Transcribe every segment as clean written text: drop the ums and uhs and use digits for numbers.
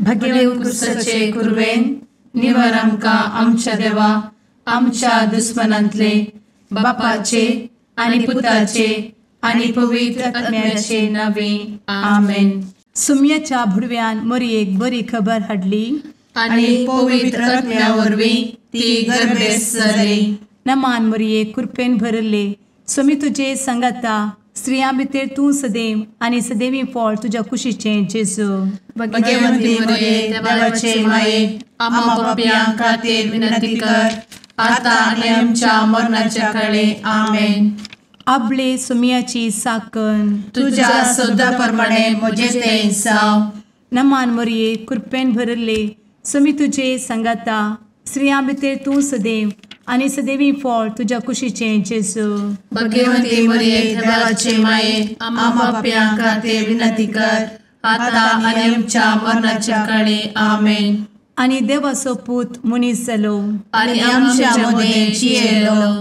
भगेवन कुर्साचे कुर्वेन निवार आमकां आमच्या देवा आमच्या दुस्मनांतले बापाचे आनी पुताचे आनी पवित्र आत्म्याचे नावे आमेन. सुम्याच्या भुडव्यान मरयेक बरी खबर हाडली आनी पवित्र आत्म्या वरवीं ती गर्भेस जाली. नमान मरयेक कृपेन भरले सुमी तुजे संगता स्त्रियां भितर तूं सदैव आनी सदैवी फळ तुज्या कुशीचें जेजू. भगवंती मरिये देवाचे माये आम्हा पाप्यां खातीर विनंती कर आता आनी आमच्या मरणाच्या काळी आमेन. आपले सुमयाची साकन तुझ्या सोदा प्रमाणे म्हजे तें जाव. नमान मरये कृपेन भरले सुमी तुजे संगता स्त्रियां भितर तूं सदैव आनी सदैवी फळ तुज्या कुशीचें जेजू. भगवंती मरिये देवाचे माये आम्हा पाप्यां खातीर विनंती कर आता आनी आमच्या मरणाच्या काळी आमेन. आनी देवाचो पूत मनीस जालो आनी आमच्या मदीं जियेलो.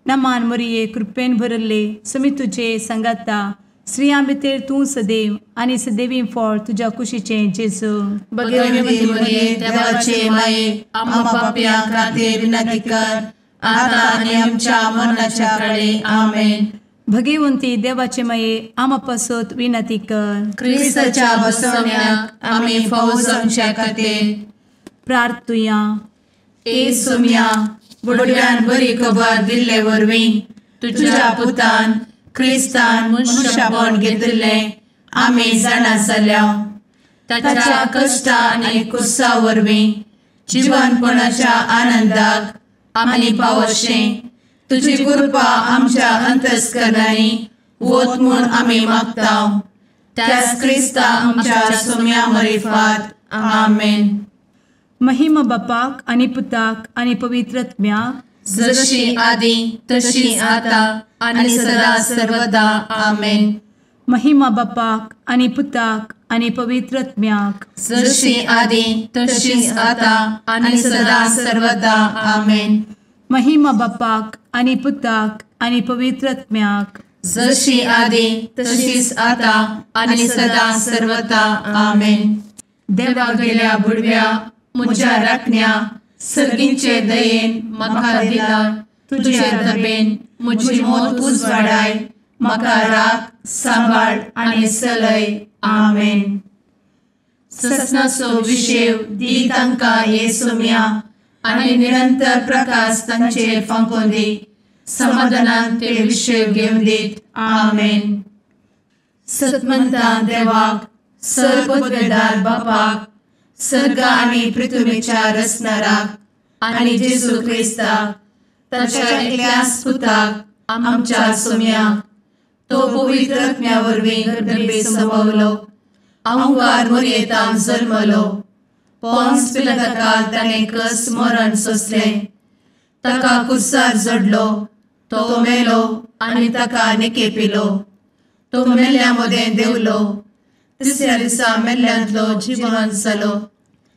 नमान मरये कृपेन भरले सुमी तुजे संगता स्त्रियां भितर तूं सदैव आनी सदैवी फळ तुज्या कुशीचें जेजू. भगवंती मरिये देवाचे माये आम्हा पाप्यां खातीर विनंती कर आता आनी आमच्या मरणाच्या काळी आमेन. भगवंती देवाचे माये आमा पासत विनंती कर. क्रिस्ताच्या बसवण्याक आमी फावो जावच्या खातीर प्रार्थुया. ए सुम्या बुडव्यान बरी खबर दिल्ले वरवीं तुज्या पुतान क्रिस्तान मनशापण घेतिल्लें आमी जाणा जाल्या. ताच्या कश्टा आनी कुर्सा वरवीं जिवनपणाच्या आनंदाक आमी पावशें तुजी कृपा आमच्या अंतस्करणांनी वत म्हूण आमी मागतांव. त्याच क्रिस्ता आमच्या सुम्या मरिफात आमेन. महिमा बापाक आनी पुताक आनी पवित्र आत्म्याक जशी आदी तशी आता आनी सदा सर्वदा आमेन. महिमा बापाक आनी पुताक आनी पवित्र आत्म्याक जशी आदी तशीच आता आनी सदा सर्वदा आमेन. महिमा बापाक आनी पुताक आनी पवित्र आत्म्याक जशी आदी तशीच आता आनी सदा सर्वदा आमेन. देवा गेल्या बुडव्या म्हज्या राखण्या सर्गींचे दयेन म्हाका दिला तुजे दबेन म्हजी मोत उजवाडाय म्हाका राख सांबाळ आनी चलय आमेन. ससनाचो विशेव दी तांकां हे सुम्या आनी निरंतर प्रकाश तांचेर फांकून दी. समाधानान ते विशेव घेवन दीत आमेन. सतमंता देवाक सर्वपदवेदार बापाक सर्ग आनी पृथ्वीच्या रचणाराक आनी जेजू क्रिस्ताक ताच्या एकल्याच पुताक आमच्या सुम्याक तो पवित्र आत्म्या वरवीं गर्भे संभवलो. अंगार मरयेंत जल्मलो. पोन्स पिलाताकाल ताणें कस मरण सोंसलें. ताका कुर्सार जडलो. तो मेलो आनी ताका निकेपिलो. तो मेल्ल्या मदें देंवलो. तिसऱ्या दिसा मेल्ल्यांतलो जिवंत जालो.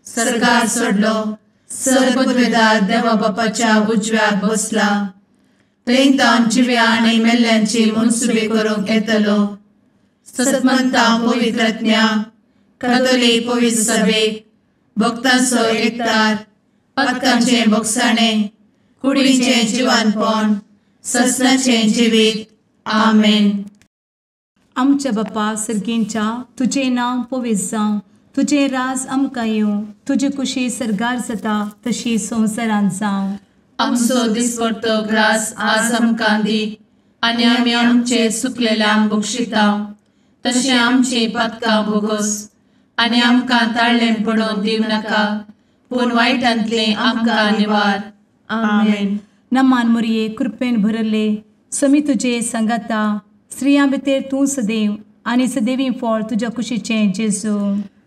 सर्गार चडलो. सर्वपदवेदार देवा बापाच्या उजव्याक बसला. थंय जिव्या आनी मेल्ल्यांची मनसुबी करूंक येतलो. सतमंता पवित्र आत्म्या कातोलीक पवित्र सभेक भक्तांचो एकठार पातकांचें भोगसाणें कुडीचें जिवनपण ससनाचें जिवीत आमेन. आमच्या बापा सर्गींच्या तुजें नांव पवित्र जावं. तुजें राज आमकां येवं. तुजी कुशी सर्गार जाता तशी संवसारांत जावं. आमचो दिसपडटो ग्रास आज आमकां दी आनी आमी आमचे चुकलेल्यांक बक्षितांव. तशें आमची पातकां भोगोस आनी आमकां ताळ्ळें पडोवन दिव नाका पूण वायटांतलें आमकां निवार आमेन. नमान मरये कृपेन भरले समी तुजे संगता स्त्रियां भितर तूं सदैव आनी सदैवी फळ तुज्या कुशीचें जेजू.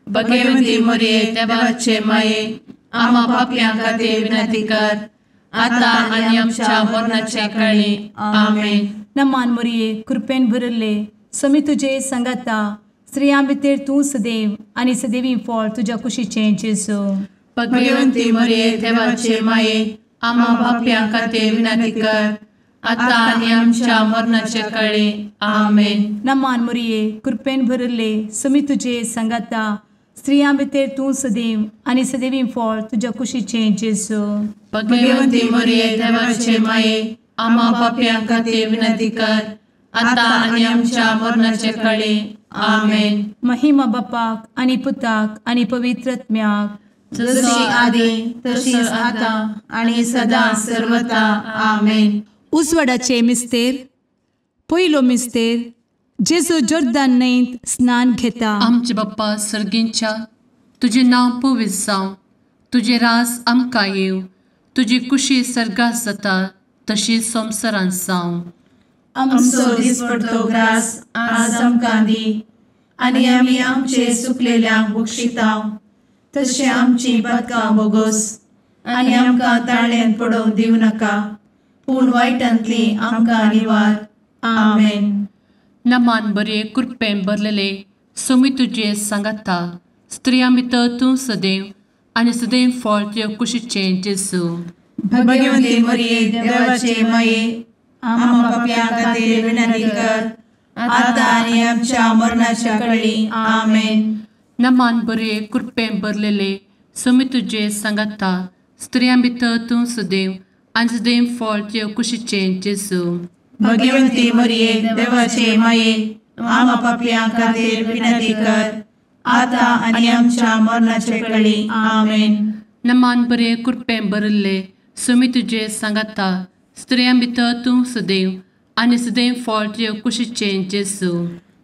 भगवंती मरिये देवाचे माये आम्हा पाप्यां खातीर विनंती कर आता आनी आमच्या मरणाच्या काळी आमेन. नमान मरये कृपेन भरले समी तुजे संगता स्त्रियां भितर तूं सदैव आनी सदैवी फळ तुज्या कुशीचें जेजू. भगवंती मरिये देवाचे माये आम्हा पाप्यां खातीर विनंती कर आता आनी आमच्या मरणाच्या काळी आमेन. नमान मरये कृपेन भरले समी तुजे संगता स्त्रियां भितर तूं सदैव आनी सदैवी फळ तुज्या कुशीचें जेजू. भगवंती मरिये देवाचे माये, आम्हा पाप्यां खातीर विनंती कर, आता आनी आमच्या मरणाचे काळी. आमेन. महिमा बापाक आनी पुताक आनी पवित्र आत्म्याक, जशी आदी तशीच आता आणि सदा सर्वदा. आमेन. उजवाडाचे मिस्तेर. पयलो मिस्तेर, जेजू जोर्दान न्हंयेंत स्नान घेता. आमचे बाप्पा सर्गींच्या, तुझे नांव पवित्र जावं, तुझे राज आमकां येवं, तुजी कुशी सर्गात जाता तशी संवसारांत जावं. आमचो दिसपडटो ग्रास आज आमकां दी, आनी आमी आमचे सुकलेल्यांक बक्षितांव, तशें आमची पातकां बोगोस आनी आमकां ताळ्यान पडोवंक दिवं नाका, पूण वायटांतली आमकां निवार. आमेन. नमान बरे कृपेन भरलेले सोमी तुजे सांगाता, स्त्रियां भितर तूं सदैव आनी सदैव फळ तुज्या कुशीचें जेजू. भगवंती मरिये देवाचे माये, आम्हा पाप्यां खातीर विनंती कर, आता आनी आमच्या मरणाच्या काळी. आमेन. नमान बरे कृपेन भरलेले सोमी तुजे सांगाता, स्त्रियां भितर तूं सदैव आनी सदैव फळ तुज्या कुशीचें जेजू. भगवंती मरिये देवाचे माये, आम्हा पाप्यां खातीर विनंती कर, आता आनी आमच्या मरणाचे काळी. आमेन. नमान बरे कृपेन भरले सोमी तुजे सांगाता, स्त्रियां भितर तूं सदैव आनी सदैव फळ तुज्या कुशीचें जेजू.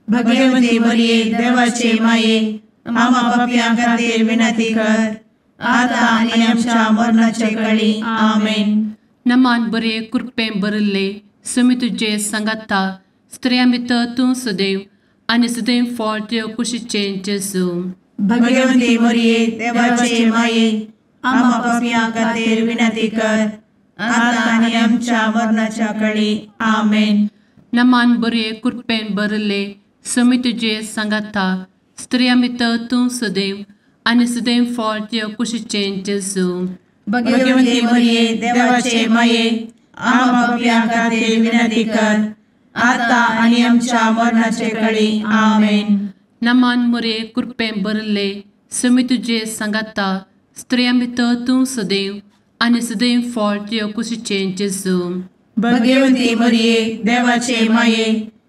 भगवंती मरिये देवाचे माये, आम्हा पाप्यां खातीर विनंती कर, आता आनी आमच्या मरणाचे काळी. आमेन. नमान बरे कृपेन भरले सोमी तुजे सांगाता, स्त्रियां भितर तूं सदैव आनी सदैव फळ तुज्या कुशीचें जेजू. भगवंती मरिये देवाचे माये, आम्हा पाप्यां खातीर विनंती कर, आता आनी आमच्या मरणाच्या काळी. आमेन. नमान बरे कृपेन भरले सोमी तुजे सांगाता, स्त्रियां भितर तूं सदैव आनी सदैव फळ तुज्या कुशीचें जेजू. भगवंती मरिये देवाचे माये, आम्हा पाप्यां खातीर विनंती कर, आता आनी आमच्या मरणाचे काळी. आमेन. नमान बरे कृपेन भरले सोमी तुजे सांगाता, स्त्रियां भितर तूं सदैव आनी सदैव फळ तुज्या कुशीचें जेजू. भगवंती मरिये देवाचे माये,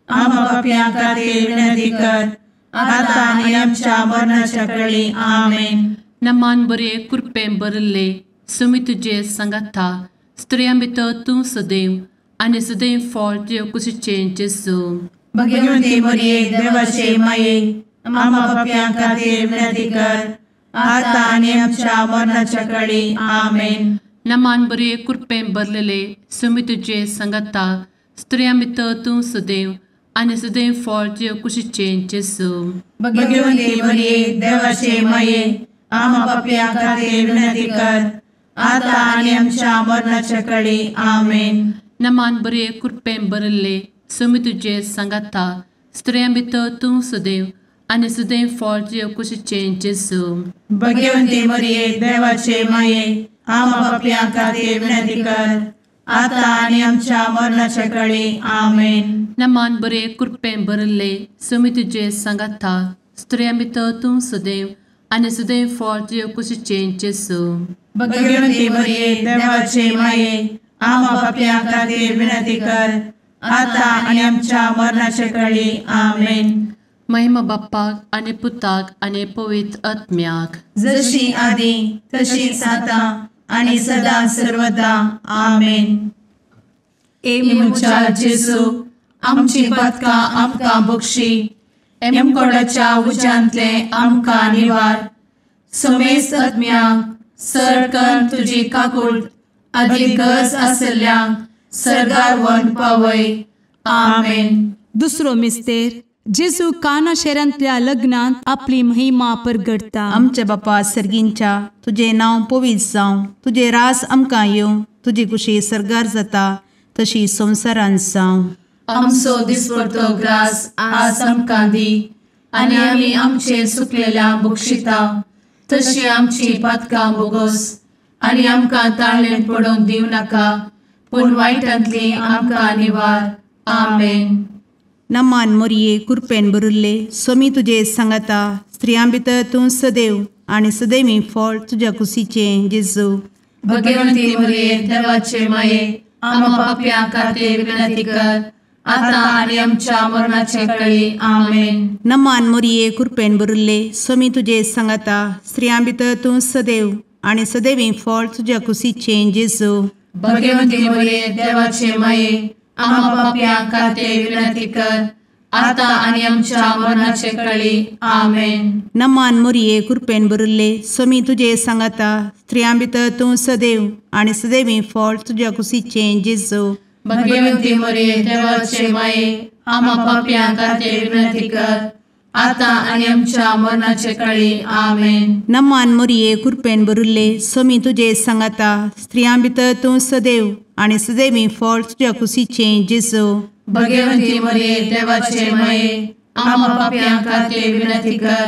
आम्हा पाप्यां खातीर विनंती कर, आता आनी आमच्या मरणाच्या काळी. आमेन. नमान बरे कृपेन भरले सोमी तुजे सांगाता, स्त्रियां भितर तूं सदैव आनी सदैव फळ तुज्या कुशीचें जेजू. भगवंती मरिये देवाचे माये, आम्हा पाप्यां खातीर विनंती कर, आता आनी आमच्या मरणाच्या काळी. आमेन. नमान बरे कृपेन भरलेले सोमी तुजे सांगाता, स्त्रियां भितर तूं सदैव आनी सदैव फळ तुज्या कुशीचें जेजू. भगवंती मरिये देवाचे माये, आम्हा पाप्यां खातीर विनंती कर, आता आनी आमच्या मरणाच्या काळी. आमेन. नमान बरे कृपेन भरले सोमी तुजे सांगाता, स्त्रियां भितर तूं सदैव आनी सदैव फळ तुज्या कुशीचें जेजू. भगवंती मरिये देवाचे माये, आम्हा पाप्यां खातीर विनंती कर, आता आनी आमच्या मरणाच्या काळी. आमेन. नमान बरे कृपेन भरले सोमी तुजे सांगाता, स्त्रियां भितर तूं सदैव आनी सदैव फळ तुज्या कुशीचें जेजू. भगवंती मरिये देवाचे माये, आम्हा पाप्यां खातीर विनंती कर, आता आनी आमच्या मरणाच्या काळी. आमेन. महिमा बाप्पाक आनी पुताक आनी पवित्र आत्म्याक, जशी आदी तशीच आता आनी सदा सर्वदा. आमेन. मुचा जेजू, आमची पातकां आमकां बक्षी, एमकोडाच्या उज्यांतले आमकां निवार. समेस्त आत्म्यांक सरकन तुजी काकूट, आदी गरज आसल्ल्यांक सर्गार व्हरून पावय. आमेन. दुसरो मिस्तेर. जेजू काना शारांतल्या लग्नांत आपली महिमा परगटता. आमचे बापा सर्गींच्या, तुझे नांव पवित्र जावं, तुझे रास आमकां येवं, तुजी कुशी सर्गार जाता तशी संवसारांत जावं. आमचो दिसपडटो ग्रास आज आमकां दी, आनी आमी आमचे सुकलेल्यांक बक्षितांव, तशी आमची पातकां बोगोस आनी आमकां ताळ्यान पडोवंक दिवं नाका, पूण वायटांतली आमकां निवार. आमेन. नमान मरिये कृपेन भरिल्ले, सोमी तुजे सांगाता, स्त्रियां भितर तूं सदैव आणि सदैवी फळ तुझ्या कुशीचें जेजू. भगवंती मरिये देवाचे माये आम्हा पाप्यां खातीर विनंती कर आता आणि आमच्या मरणाचे काळी आमेन. नमान मोरये कृपेन भरिल्ले स्वामी तुजे सांगाता स्त्रियां भितर तूं सदैव आणि सदैवी फळ तुझ्या कुशीचें जेजू. भगवंती मरिये देवाचे माये आम्हा पाप्यां खातीर विनंती कर आता आणि आमच्या मरणाचे काळी आमेन. नमान मोरये कृपेन भरिल्ले स्वामी तुजे सांगाता स्त्रियां भितर तूं सदैव आणि सदैवी फळ तुझ्या कुशीचें जेजू. भगवंती मरिये देवाचे माये आम्हा पाप्यां खातीर विनंती कर आता आणि आमच्या मरणाचे काळी आमेन. नमान मोरये कृपेन भरिल्ले स्वामी तुजे सांगाता स्त्रियां भितर तूं सदैव आणि सदैवी फळ तुझ्या कुशीचें जेजू. भगवंती मरिये देवाचे माये आम्हा पाप्यां खातीर विनंती कर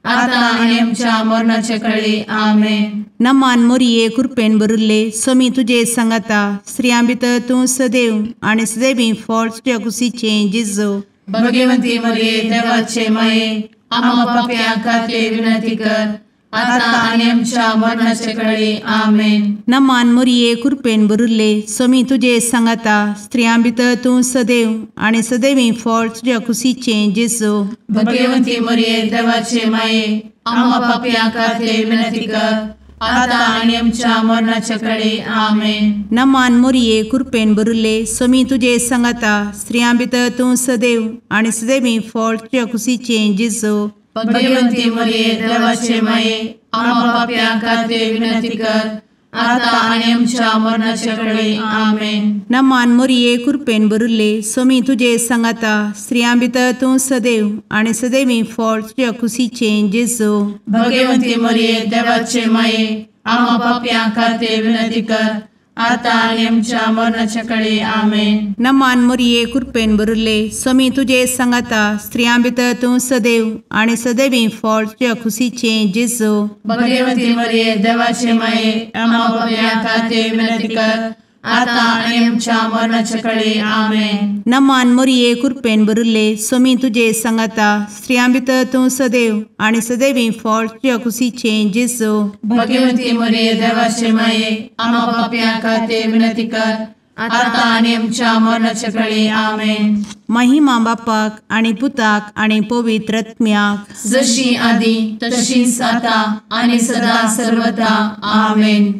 आता आणि आमच्या मरणाचे काळी आमेन. नमान मोरये कृपेन भरिल्ले स्वामी तुजे सांगाता स्त्रियां भितर तूं सदैव आणि सदैवी फळ तुझ्या कुशीचें जेजू. भगवंती मरिये देवाचे माये आम्हा पाप्यां खातीर विनंती कर आता आणि आमच्या मरणाचे काळी आमेन. नमान मोरये कृपेन भरिल्ले स्वामी तुजे सांगाता स्त्रियां भितर तूं सदैव आणि सदैवी फळ तुझ्या कुशीचें जेजू. भगवंती मरिये देवाचे माये आम्हा पाप्यां खातीर विनंती कर आता आणि आमच्या मरणाचे काळी आमेन. नमान मोरये कृपेन भरिल्ले स्वामी तुजे सांगाता स्त्रियां भितर तूं सदैव आणि सदैवी फळ तुझ्या कुशीचें जेजू. भगवंती मरिये देवाचे माये आम्हा पाप्यां खातीर विनंती कर आता आणि आमच्या मरणाचे काळी आमेन. नमान मोरये कृपेन भरिल्ले स्वामी तुजे सांगाता स्त्रियां भितर तूं सदैव आणि सदैवी फळ तुझ्या कुशीचें जेजू. भगवंती मरिये देवाचे माये आम्हा पाप्यां खातीर विनंती कर आता आणि आमच्या मरणाचे काळी आमेन. नमान मोरये कृपेन भरिल्ले स्वामी तुजे सांगाता स्त्रियां भितर तूं सदैव आणि सदैवी फळ तुझ्या कुशीचें जेजू. भगवंती मरिये देवाचे माये आम्हा पाप्यां खातीर विनंती कर आता आणि आमच्या मरणाचे काळी आमेन. नमान मोरये कृपेन भरिल्ले स्वामी तुजे सांगाता स्त्रियां भितर तूं सदैव आणि सदैवी फळ तुझ्या कुशीचें जेजू. भगवंती मरिये देवाचे माये आम्हा पाप्यां खातीर विनंती कर आता आणि आमच्या मरणाचे काळी आमेन. महिमा बापाक आणि पुताक आणि पवित्र आत्म्याक जशी आधी तशीच आता आणि सदा सर्वदा आमेन.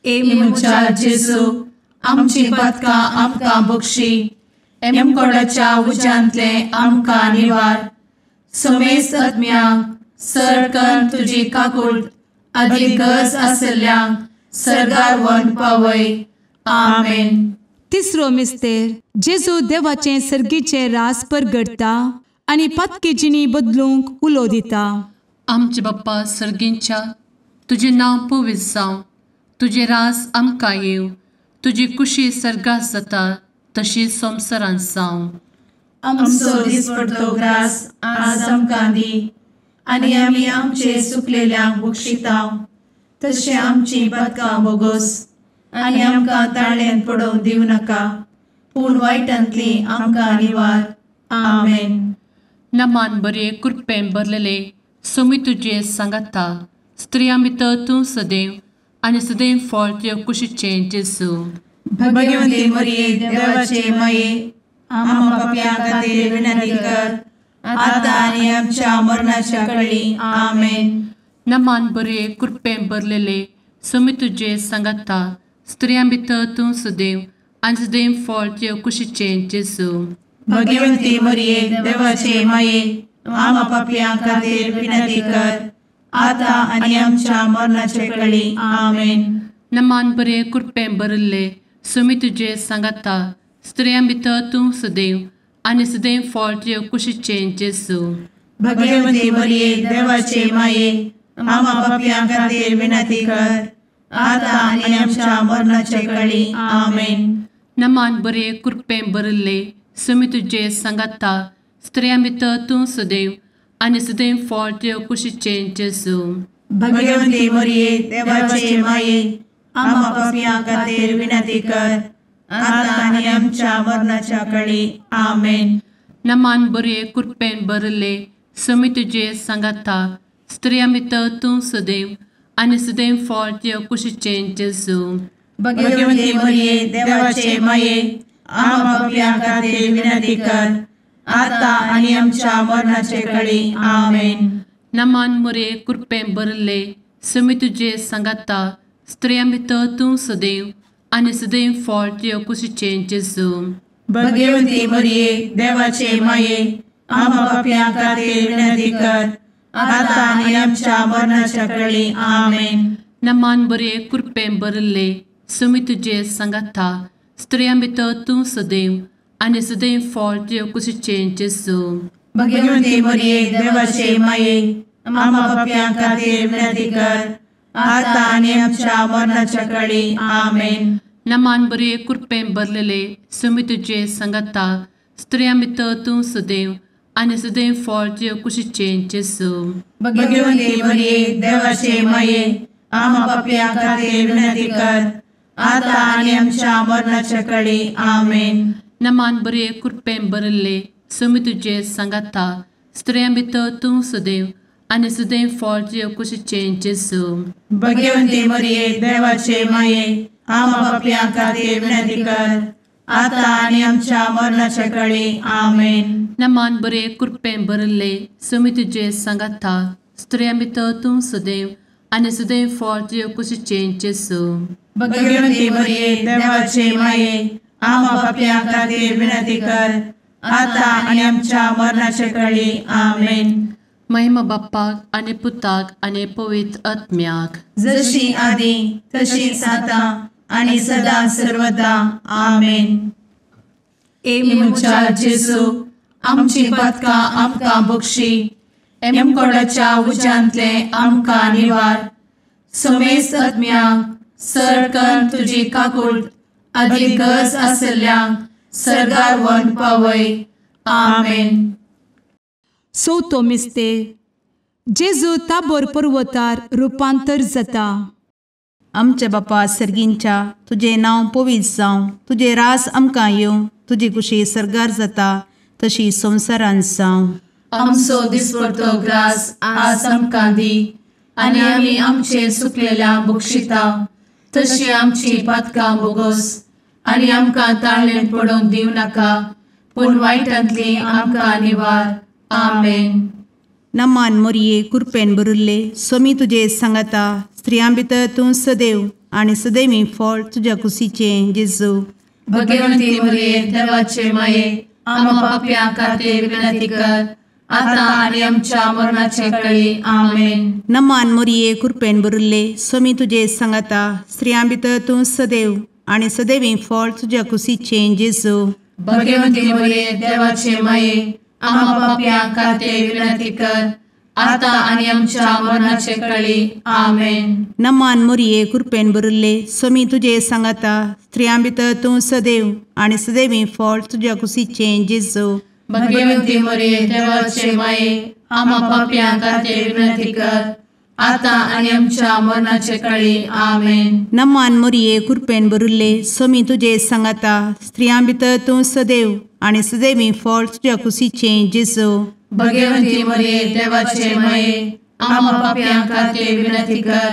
मुचा जेजू आमची पदकां आमकां बक्षी एमकोडाच्या उज्यांतले आमकां निवार. समेस्त आत्म्यांक सरकन तुजी काकूट अधिक गरज आसल्ल्यांक सरगार व्हरून पावय. आमेन. तिसरो मिस्तेर जेजू देवाचें सर्गीचें रास परगडटा आनी पातकी जिणी बदलूंक उलो दिता. आमचे बाप्पा सर्गींच्या तुजें नांव पवित्र जावं, तुजें रास आमकां येव, तुजी कुशी सर्गास जाता तशीच संवसारांत जावं. आमचो दिसपडटो ग्रास आज आमकां दी आनी आमी आमचे चुकलेल्यांक बक्षितांव तशें आमची पदकां बोगोस आनी आमकां ताळ्यान पडोवंक दिवं नाका पूण वायटांतली आमकां निवार. आमेन. नमान बरे कृपेन भरलेले सोमी तुजे सांगाता स्त्रियां भितर तूं सदैव आनी सदैव फळ तुज्या कुशीचें जेजू. भगवंती मरिये देवाचे माये आम्हा पाप्यां खातीर विनंती कर आता आनी आमच्या मरणाच्या काळी. आमेन. नमान बरे कृपेन भरलेले सोमी तुजे सांगाता स्त्रियां भितर तूं सदैव आनी सदैव फळ तुज्या कुशीचें जेजू. भगवंती मरिये देवाचे माये आम्हा पाप्यां खातीर विनंती कर आता आनी आमच्या मरणाचे काळी. आमेन. नमान बरे कृपेन भरले सोमी तुजे सांगाता स्त्रियां भितर तूं सदैव आनी सदैव फळ तुज्या कुशीचें जेजू. भगवंती मरिये देवाचे माये आम्हा पाप्यां खातीर विनंती कर आता आनी आमच्या मरणाचे काळी. आमेन. नमान बरे कृपेन भरले सोमी तुजे सांगाता स्त्रियां भितर तूं सदैव आनी सदैव फळ तुज्या कुशीचें जेजू. भगवंती मरिये देवाचे माये आम्हा पाप्यां खातीर विनंती कर आता आनी आमच्या मरणाच्या काळी. आमेन. नमान बरे कृपेन भरले सुमी तुझे सांगाता स्त्रियां भितर तूं सदैव आनी सदैव फळ तुझ्या कुशीचें जेजू भगवंती मरिये देवाचे माये आम्हा पापियां खातीर विनंती कर आता आनी आमच्या मरणाचे काळी आमेन. नमान मोरे कृपें भरले सुमी तुझे सांगाता स्त्रियां भितर तूं सदैव आनी सदैव फळ तुझ्या कुशीचें जेजू भगवंती मरिये देवाचे माये आम्हा पापियां खातीर विनंती कर आता आनी आमच्या मरणाच्या काळी आमेन. नमान बरे कृपें भरले सुमी तुझे सांगाता स्त्रियां भितर तूं सदैव आनी सदैव फळ तुझ्या कुशीचें जेजू भगवंती मरिये देवाचे माये आम्हा पापियां खातीर विनंती कर आता आनी आमच्या मरणाच्या काळी आमेन. नमान बरे कृपें भरलेले सुमी तुझे सांगाता स्त्रियां भितर तूं सदैव आनी सदैव फळ तुझ्या कुशीचें जेजू भगवंती मरिये देवाचे माये आम्हा पापियां खातीर विनंती कर आता आनी आमच्या मरणाच्या काळी आमेन. नमान बरे कृपें भरले सुमी तुझे सांगाता स्त्रियां भितर तूं सदैव आनी सदैव फळ तुझ्या कुशीचें जेजू भगवंती मरिये देवाचे माये आम्हा पापियां खातीर विनंती कर आता आनी आमच्या मरणाच्या काळी आमेन. नमान बरे कृपें भरले सुमी तुझे सांगाता स्त्रियां भितर तूं सदैव आनी सदैव फळ तुझ्या कुशीचें जेजू भगवंती मरिये देवाचे माये आम्हा पापियां खातीर विनंती कर आता आनी आमच्या मरणाच्या काळी आमेन. महिमा बाप्पाक आनी पुताक आनी पवित्र आत्म्याक जशी आदी तशीच आता आनी सदा सर्वदा आमेन. मुचा जेजू आमची पदकां आमकां बक्षी एमकोडाच्या उज्यांतले आमकां निवार समेस्त आत्म्यांक सरकन तुजी काकूट अधिक गरज आसल्यांक सरगार व्हरून पावय. आमेन. चवथो मिस्तेर जेजू ताबोर पर्वतार रुपांतर जाता. आमच्या बापा सर्गींच्या तुझे नांव पवित्र जावं, तुझे रास आमकां येवं, तुजी कुशी सरगार जाता तशी संवसारांत जावं. आमचो दिसपडटो ग्रास आज आमकां दी आनी आमी आमचे सुकलेल्यांक बक्षिता तशी आमची पातकां बोगोस आनी आमकां ताळ्ळेन पडोवंक दिवं नाका पूण वायटांतली आमकां निवार. आमेन. नमान मोरये कृपेन भरिल्ले सोमी तुजे सांगाता स्त्रियां भितर तूं सदैव आनी सदैवी फळ तुज्या कुशीचें जेजू भगवंती मरिये देवाचे माये आम्हा पापियां खातीर विनंती कर आता आनी आमच्या मरणाचे काळी. आमेन. नमान मोरये कृपेन भरिल्ले सोमी तुजे सांगाता स्त्रियां भितर तूं सदैव आनी सदैवी फळ तुज्या कुशीचें जेजू भगवंती मरिये देवाचे माये आम्हा पापियां खातीर विनंती कर आता आनी आमच्या मरणाचे काळी. आमेन. नमान मोरये कृपेन भरिल्ले सोमी तुजे सांगाता स्त्रियां भितर तूं सदैव आनी सदैवी फळ तुज्या कुशीचें जेजू भगवंती मरिये देवाचे माये आम्हा पापियां खातीर विनंती कर आता आनी आमच्या मरणाचे काळी. आमेन. नमान मोरये कृपेन भरिल्ले सोमी तुजे सांगाता स्त्रियां भितर तूं सदैव आनी सदैवी फळ तुज्या कुशीचें जेजू भगवंती मरिये देवाचे माये आम्हा पापियां खातीर विनंती कर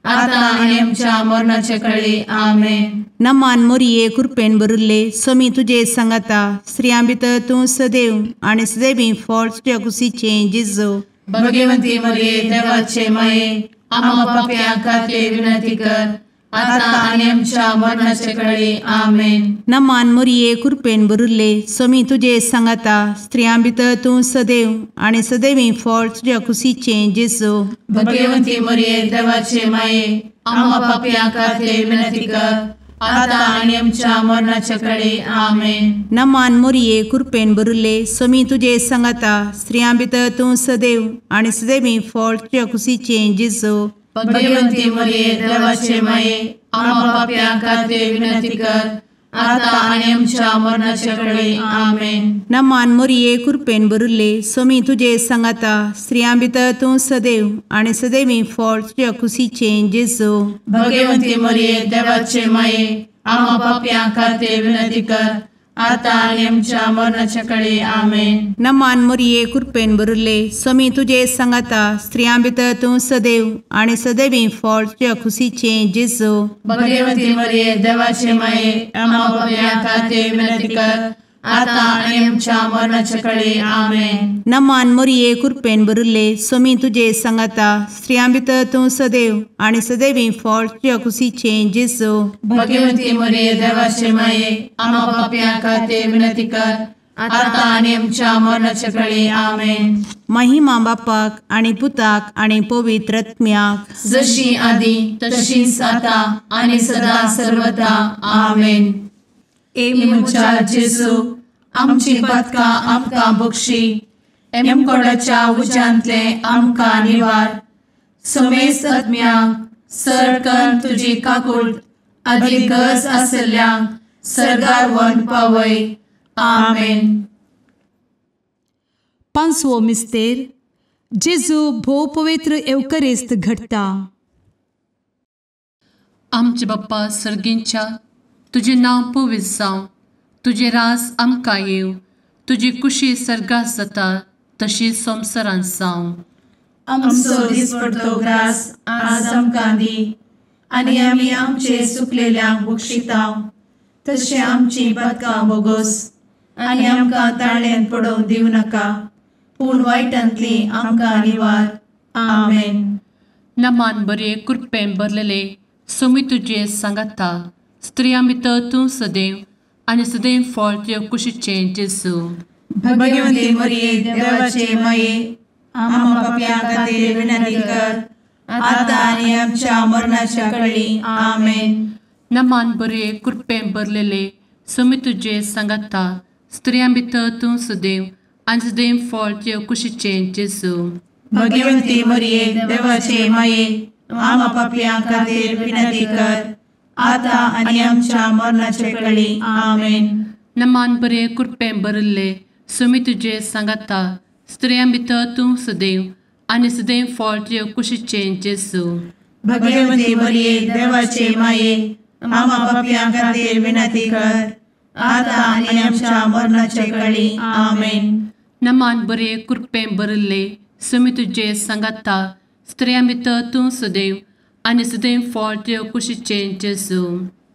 आता आनी आमच्या मरणाचे काळी. आमेन. नमान मोरये कृपेन भरिल्ले सोमी तुजे सांगाता स्त्रियां भितर तूं सदैव आनी सदैवी फळ तुज्या कुशीचें जेजू भगवंती मरिये देवाचे माये आम्हा पापियां खातीर विनंती कर आता आनी आमच्या मरणाचे काळी. आमेन. नमान मोरये कृपेन भरिल्ले सोमी तुजे सांगाता स्त्रियां भितर तूं सदैव आनी सदैवी फळ तुज्या कुशीचें जेजू भगवंती मरिये देवाचे माये आम्हा पापियां खातीर विनंती कर आता आनी आमच्या मरणाचे काळी. आमेन. नमान मोरये कृपेन भरिल्ले सोमी तुजे सांगाता स्त्रियां भितर तूं सदैव आनी सदैवी फळ तुज्या कुशीचें जेजू भगवंती मरिये देवाचे माये आम्हा पापियां खातीर विनंती कर आता आनी आमच्या मरणाचे काळी. आमेन. नमान मोरये कृपेन भरिल्ले सोमी तुजे सांगाता स्त्रियां भितर तूं सदैव आनी सदैवी फळ तुज्या कुशीचें जेजू भगवंती मरिये देवाचे माये आम्हा पापियां खातीर विनंती कर आता आणि आमच्या मरणाच्या काळी आमेन. नमान मोरये कृपेन बरुले स्वामी तुझे सांगाता स्त्रियां भितर तूं सदैव आणि सदैवी फळ तुझ्या खुशीचे जेजू. भगवती मरिये देवाचे माये आम्हा पापियां खातीर विनंती कर, आता आणि आमच्या मरणाच्या काळी आमेन. नमान मोरये कृपेन बरुले स्वामी तुझे सांगाता स्त्रियां भितर तूं सदैव आणि सदैवी फळ तुझ्या खुशीचे जेजू. भगवती मरिये देवाचे माये आम्हा पापियां खातीर विनंती कर, आता आणि आमच्या मरणाच्या काळी आमेन. महिमा बापाक आणि पुताक आणि पवित्र आत्म्याक, जशी आधी तशीच आता आणि सदा सर्वदा आमेन. ए मुचा जेजू आमची पदका आमकां बक्षी, एमकोडाच्या उज्यांतले आमकां निवार. समेस्त आत्म्यांक सरकन तुजी काकूट अधिक गरज आसल्यांक सर्गार व्हरून पावय. आमेन. पांचवो मिस्तेर जेजू भोव पवित्र एवकरेस्त घडटा. आमचे बाप्पा सर्गींच्या तुझे नाव पवित्र जावं, तुझे राज आमकां येव, तुजी कुशी सर्गात जाता तशी संवसारांत जावं. आमचो दिसपडटो ग्रास आज आमकां दी, आनी आमी आमचे सुकलेल्यांक बक्षिताव. तशें आमची पदकां बोगोस आनी आमकां ताळ्यान पडोवंक दिवं नाका, पूण वायटांतली आमकां निवार. आमेन. नमान बरे कृपेन भरलेले स्वामी तुझे सांगाता स्त्रियां भितर तूं सदैव आणि सदैव फळ तुझ्या कुशीचे जेजू. भगवती मरिये देवाचे माये आम्हा पापियां खातीर विनंती कर, आता आनी आमच्या मरणाच्या काळी आमेन. नमान बरे कृपेन भरलेले स्वामी तुझे सांगाता स्त्रियां भितर तूं सदैव आणि सदैव फळ तुझ्या कुशीचे जेजू. भगवती मरिये देवाचे माये आम्हा पापियां खातीर विनंती कर, आता आनी आमच्या मरणाच्या काळी आमेन. नमान बरे कृपेन भरले स्वामी तुझे सांगाता स्त्रियां भितर तूं सदैव आणि सदैव फळ तुझ्या कुशीचे जेजू. भगवती मरिये देवाचे माये आम्हा पापियां खातीर विनंती कर, आता आनी आमच्या मरणाच्या काळी आमेन. नमान बरे कृपेन भरले स्वामी तुझे सांगाता स्त्रियां भितर तूं सदैव आणि सदैव फळ तुझ्या कुशीचे जेजू.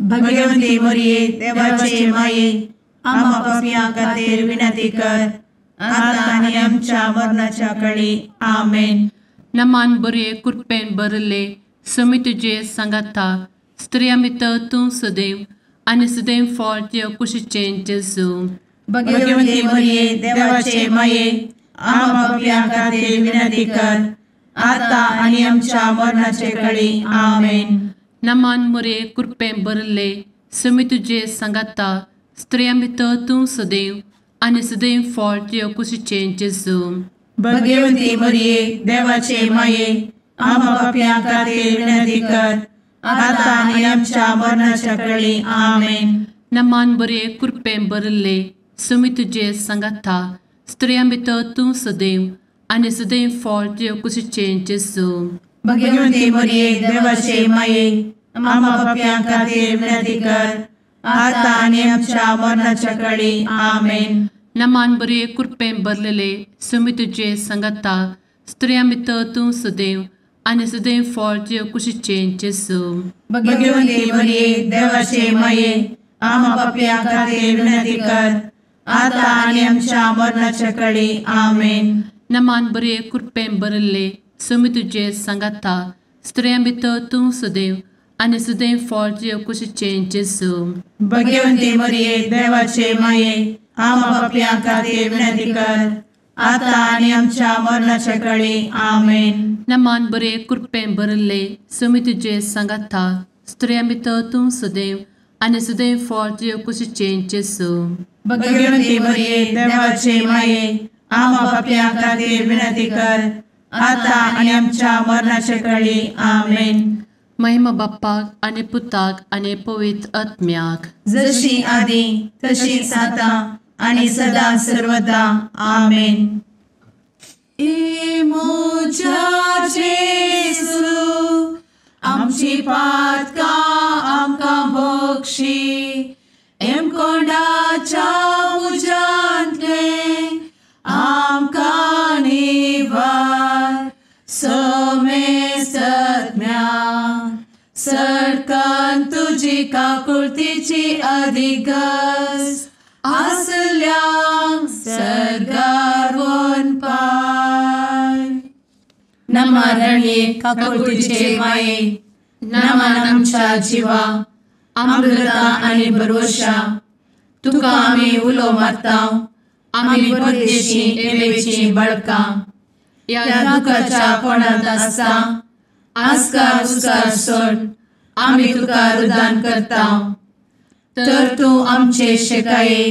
भगवती मरिये देवाचे माये आम्हा पापियां खातीर विनंती कर, आता आनी आमच्या मरणाच्या काळी आमेन. नमान बरे कृपेन भरले स्वामी तुझे सांगाता स्त्रियां भितर तूं सदैव आणि सदैव फळ तुझ्या कुशीचे जेजू. भगवती मरिये देवाचे माये आम्हा पापियां खातीर विनंती कर, आता आनी आमच्या मरणाच्या काळी आमेन. नमान बरे कृपेन भरले स्वामी तुझे सांगाता स्त्रियां भितर तूं सदैव आणि सदैव फळ तुझ्या कुशीचे जेजू. भगवती मरिये देवाचे माये आम्हा पापियां खातीर विनंती कर, आता आनी आमच्या मरणाच्या काळी आमेन. नमान बरे कृपेन भरले स्वामी तुझे सांगाता स्त्रियां भितर तूं सदैव आणि सदैव फळ तुझ्या कुशीचे जेजू. भगवती मरिये देवाचे माये आम्हा पापियां खातीर विनंती कर, आता आनी आमच्या मरणाच्या काळी आमेन. नमान बरे कृपेन भरलेले स्वामी तुझे सांगाता स्त्रियां भितर तूं सदैव आणि सदैव फळ तुझ्या कुशीचे जेजू. भगवती मरिये देवाचे माये आम्हा पापियां खातीर विनंती कर, आता आनी आमच्या मरणाच्या काळी आमेन. नमान बरे कृपेन भरले स्वामी तुझे सांगाता स्त्रियां भितर तूं सदैव आणि सदैव फळ तुझ्या कुशीचे जेजू. भगवती मरिये देवाचे माये आम्हा पापियां खातीर विनंती कर, आता आनी आमच्या मरणाच्या काळी आमेन. नमान बरे कृपेन भरले स्वामी तुझे सांगाता स्त्रियां भितर तूं सदैव आणि सदैव फळ तुझ्या कुशीचे जेजू. भगवती मरिये देवाचे माये आम्हा पापियां खातीर विनंती कर, आता आनी आमच्या मरणाच्या काळी आमेन. महिमा बाप्पाक आणि पुताक आणि पवित्र आत्म्याक, जशी आधी तशीच आता आणि सदा सर्वदा आमेन. ए मोजा जेसू आमची पातकां आमकां बक्षी, एम कोंडाच्या तुजी काकुळतीची अधिगस आसल्या सरगार वन पाय. नमारणी काकुळतीचे माये नमान आमच्या जिवा अमृता आणि भरोशा तुका आम्ही उलो मारता. आम्ही परदेशी येवेची बळका या दुःखाच्या कोणात असता आस्कार उस्कार सोड आम्ही तुका रुदान करता. तर तू आमचे शेकाये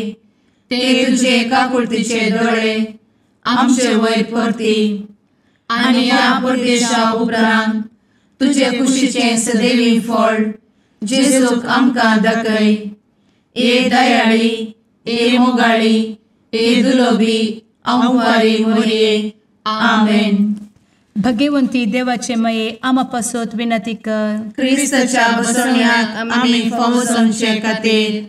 ते तुझे काकुळतीचे डोळे आमचे वयर परती आणि या परदेशा उपरांत तुझे कुशीचे सदैवी फळ जेजूक आमकां दाखय. ए दयाळी ए मोगाळी ए दुलोबी अंवारी मोरये. आमेन. भगवंती देवाचे मये आमा पासत विनंती कर. क्रिस्ताच्या बसवण्याक आम्ही फावो समचे खातीर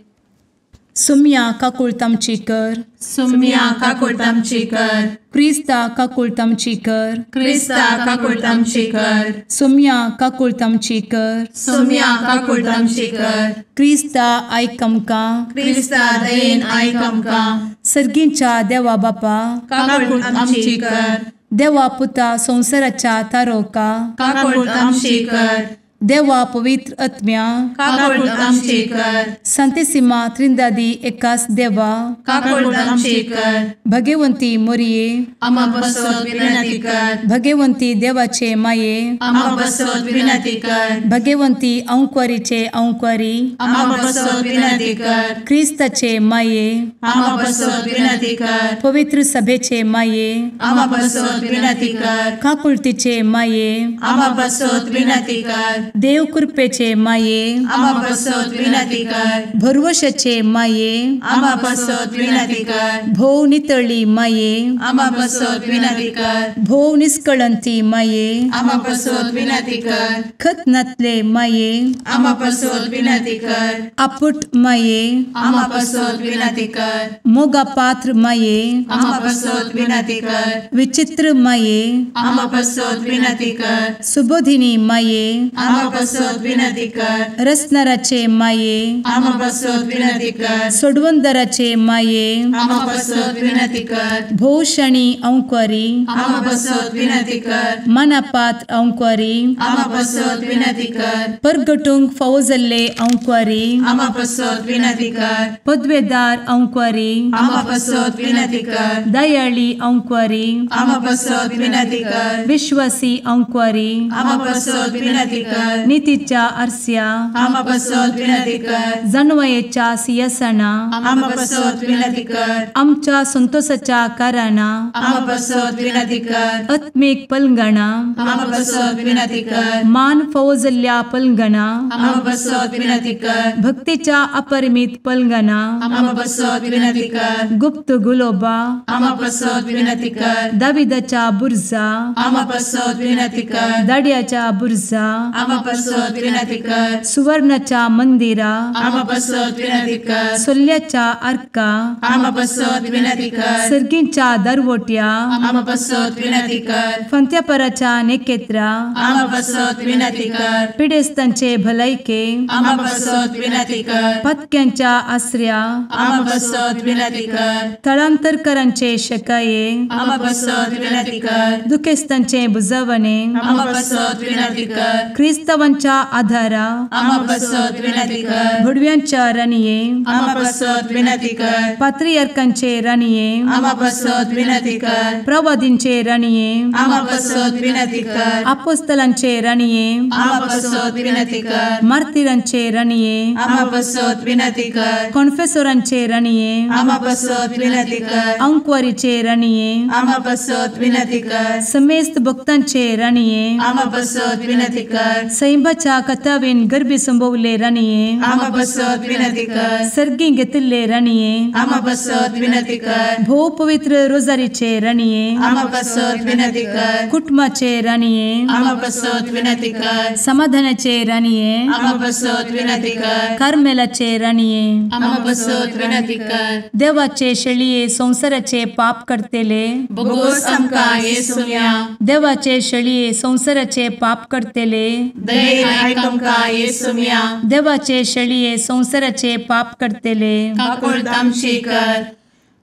सुम्या काकुळतामची कर. सुम्या काकुळतामची कर. क्रिस्ता काकुळतामची कर. क्रिस्ता काकुळतामची कर. सुम्या काकुळतामची कर. सुम्या काकुळतामची कर. क्रिस्ता आयक आमकां. क्रिस्ता दयेन आयक आमकां. सर्गींच्या देवा बापा काकुळतामची कर. देवा पुता संसाराच्या तारोका काकुळतामची कर. देवा पवित्र आत्म्या काकुळतामची कर. सांतेसिमा त्रिंदादी एकाच देवा काकुळतामची कर. भगवंती मोरये आमा बसवत विनंती कर. भगवंती देवाचे माये आमा बसवत विनंती कर. भगवंती औंक्वारीचे औंक्वारी आमा बसवत विनंती कर. ख्रिस्ताचे माये आमा बसवत विनंती कर. पवित्र सभेचे माये आमा बसवत विनंती कर. काकुळतीचे माये आमा बसवत विनंती कर. देव कृपेचे माये आमा बसवत विनंती कर. भरवशाचे माये आमा बसवत विनंती कर. भोव नितळी माये आमा बसवत विनंती कर. भोव निष्कळंती माये आमा बसवत विनंती कर. खतनातले माये आमा बसवत विनंती कर. आपुट माये आमा बसवत विनंती कर. मोगा पात्र माये आमा बसवत विनंती कर. विचित्र माये आमा बसवत विनंती कर. सुबोधिनी माये आमा बसवत विनंती कर. रसनाराचे माये आमा बसवत विनंती कर. सोडवंदराचे माये आमा बसवत विनंती कर. भोषणी औंक्वारी आमा बसवत विनंती कर. मनापात्र औंक्वारी आमा बसवत विनंती कर. परगटूंक फावो जाल्ले औंक्वारी आमा बसवत विनंती कर. पदवेदार औंक्वारी आमा बसवत विनंती कर. दयाळी औंक्वारी आमा बसवत विनंती कर. विश्वासी औंक्वारी आमा बसवत विनंती कर. नीतीच्या आरस्या आमा बसवत विनंती कर. जणवयेच्या सिंहासना आमा बसवत विनंती कर. आमच्या संतोषाच्या काराना आमा बसवत विनंती कर. आत्मिक पलंगणा आमा बसवत विनंती कर. मान फावो जाल्ल्या पलंगणा आमा बसवत विनंती कर. भक्तीच्या अपरिमित पलंगणा आमा बसवत विनंती कर. गुप्त गुलोबा आमा बसवत विनंती कर. दाविदाच्या बुर्जा आमा बसवत विनंती कर. दाड्याच्या बुर्जा आमा बसवत विनंती कर. सुवर्णाच्या मंदिरा आमा बसवत विनंती कर. सोल्याच्या अर्का आमा बसवत विनंती कर. सर्गींच्या दरवोट्या आमा बसवत विनंती कर. फंत्यापराच्या नेकेत्रा आमा बसवत विनंती कर. पिडेस्तांचे भलायके आमा बसवत विनंती कर. पत्क्यांच्या आसऱ्या आमा बसवत विनंती कर. तळांतरकरांचे शेकाये आमा बसवत विनंती कर. दुखेस्तांचे बुजावणे आमा बसवत विनंती कर. ख्रिस्तवांच्या आधारा आमा बसवत विनंती कर. भडव्यांच्या राणीये आमा बसवत विनंती कर. पात्रियार्कांचे राणीये आमा बसवत विनंती कर. प्रवादींचे राणीये आमा बसवत विनंती कर. अपोस्तलांचे राणीये आमा बसवत विनंती कर. मार्तिरांचे राणीये आमा बसवत विनंती कर. कॉन्फेसोरांचे राणीये आमा बसवत विनंती कर. अंक्वारीचे राणीये आमा बसवत विनंती कर. समेस्त भक्तांचे राणीये आमा बसवत विनंती कर. सैंबाच्या कथावेन गर्भी संभवले राणीये आमा बसवत विनंती कर. सर्गी घेतले राणीये आमा बसवत विनंती कर. भो पवित्र रोजारीचे राणीये आमा बसवत विनंती कर. कुटुंबाचे राणीये आमा बसवत विनंती कर. समाधानाचे राणीये आमा बसवत विनंती कर. कार्मेलाचे राणीये आमा बसवत विनंती कर. देवाचे शेळिये संसाराचे पाप करतेले बघोस आमकां येसुया. देवाचे शेळिये संसाराचे पाप करतेले दये आयक आमकां येसू मिया देवाचे शेळये संवसाराचे पाप करतेले काकूळ तामशी कर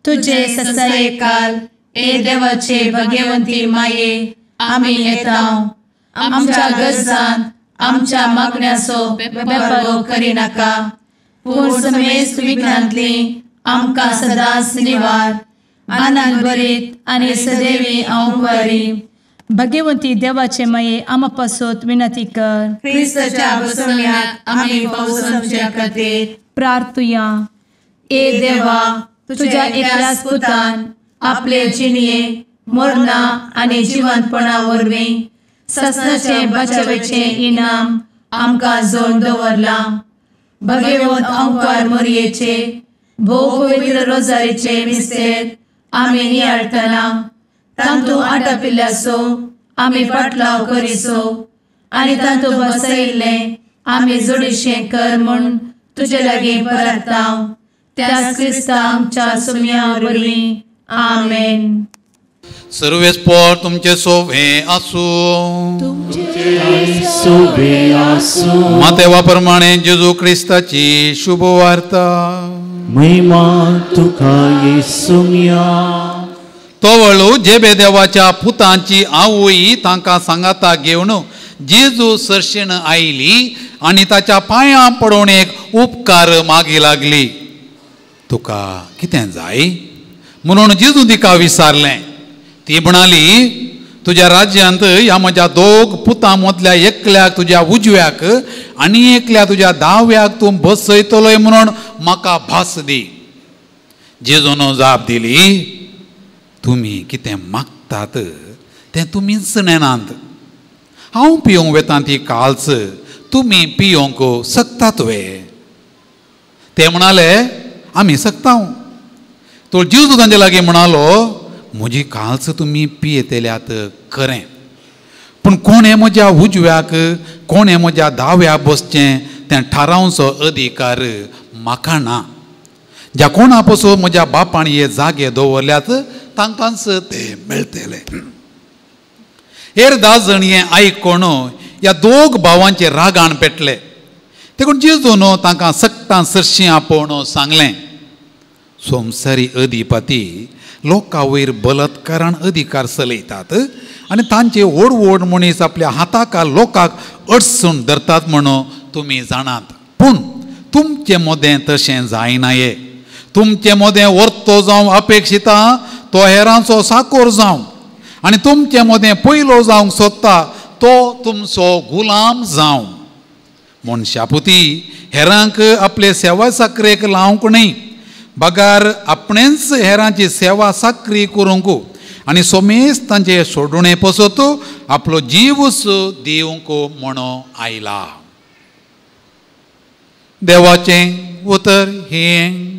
तुझे ससाये काल ए देवाचे भगवंती माये आमी येता आमच्या गरजांत आमच्या मागण्याचो बेपारो करी नाका पूण समेस्त विघ्नांतली आमकां सदांच निवार आनंद बरीत आनी सदैवी आंवकारी भगवंती देवाचे माये आमा पासत विनंती कर क्रिस्ताच्या बसवण्यात आमी पावसाच्या खातीर प्रार्थुया ए देवा तुझ्या एकल्याच पुतान आपले जिणये मरणा आनी जिवंतपणा वरवीं ससनाचे बचावेचे इनाम आमकां जोड दवरला भगवंत आंवकार मोरयेचे भोव पवित्र रोजारीचे मिस्तेर आमी नियाळटना तांतू आटापिल्ल्याचो आमी पाटलाव करिसो आनी तांतू बसयिल्ले आमी जोडिशें कर म्हूण तुजे लागीं परतांव त्याच क्रिस्ता आमच्या सुम्या वरवीं आमेन. सर्वेस्पर तुमचे सोवे आसूं मातेवा प्रमाणे जेजू क्रिस्ताची शुभ वार्ता महिमा तुका येसुमिया. तोवळू जेबे देवाच्या पुतांची आवय तांकां सांगाता घेवन जेजू सरशीण आयली आनी ताच्या पांयां पडून एक उपकार मागी लागली. तुका कितें जाय म्हणून जेजू तिका विचारलें. ती म्हणाली, तुज्या राज्यांत ह्या म्हज्या दोग पुतां मदल्या एकल्याक तुज्या उजव्याक आनी एकल्या तुज्या दाव्याक तूं बसयतलोय म्हणून म्हाका भास दी. जेजून जाप दिली, तुमी कितें मागतात तें तुमीच नेनात. हांव पिवंक वेता ती काल्च तुमी पियोंक सकतात वे. ते म्हणाले, आमी सकतांव. तो जेजू तांचे लागीं म्हणालो, म्हजी काल्च तुमी पियेतेल्यात खरें, पूण कोणें म्हज्या उजव्याक कोणें म्हज्या दाव्याक बसचें तें थारावचो अधिकार म्हाका ना. ज्या कोणा पासून म्हज्या बापान हे जागे दवरल्यात तांकांच ते मेळटले. हेर 10 जण हें आयकून ह्या दोग भावांचे रागान पेटले. देखून जेजून तांकां सक्तां सरशीं आपोवन सांगलें, संवसारी अधिपती लोकां वयर बलात्कारान अधिकार चलयतात आनी तांचे व्हड व्हड मनीस आपल्या हाताका लोकांक अडसून धरतात म्हणून तुमी जाणात. पूण तुमचें मोदें तशें जायनाये. तुमचें मोदें वर्तो जावं अपेक्षिता तो हेरांचो साकोर जावं, आनी तुमचें मोदें पयलो जावंक सोदता तो तुमचो गुलाम जावं. मनशापुती हेरांक आपले सेवा साकरेक लावंक न्ही, बगार आपणेच हेरांची सेवा साकरी करूंक आनी सोमेस्त तांचे सोडुणे पसत आपलो जीवच दिवंक म्हणून आयला. देवाचें उतर हें.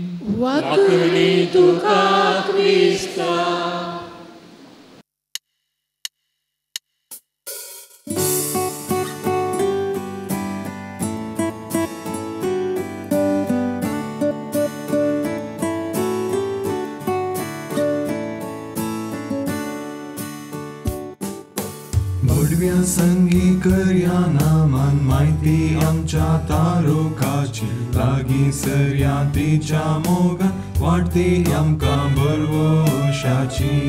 भडव्या संगी करया नामान माहिती आमच्या तारोकाची लागीं सरया तिच्या मोगान वाटती आमकां बरवशाची.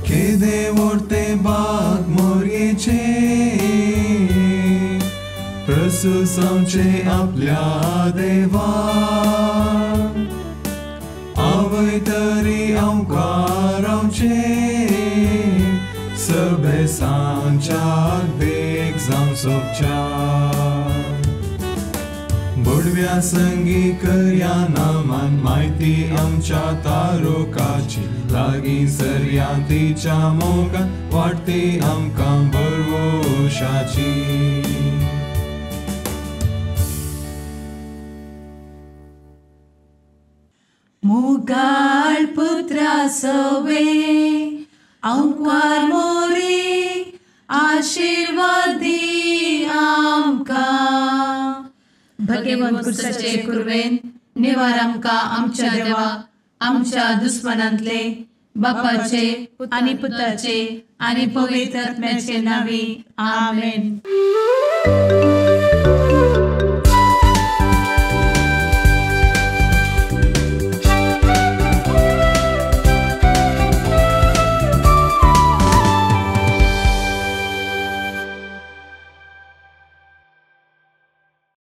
केदे व्हरते बाग मोरयेचे प्रसूसांचे आपल्या देवा. आवय तरी आमकां रावचे सबे सांच्याक देख जावं सोबच्या. बडव्या संगी करया नामान माहिती आमच्या तारोकाची लागीं सरया तिच्या मोगान वाटती आमकां बरवशाची. मुगाळ पुत्रा सवे आंवकार मोरी आशीर्वाद दी आमकां. भगवंत क्रिस्ताचे कुरवेन निवार आमकां आमच्या देवा आमच्या दुस्मनांतले बापाचे आणि पुत्राचे आणि पवित्र आत्म्याचे नावे आमेन.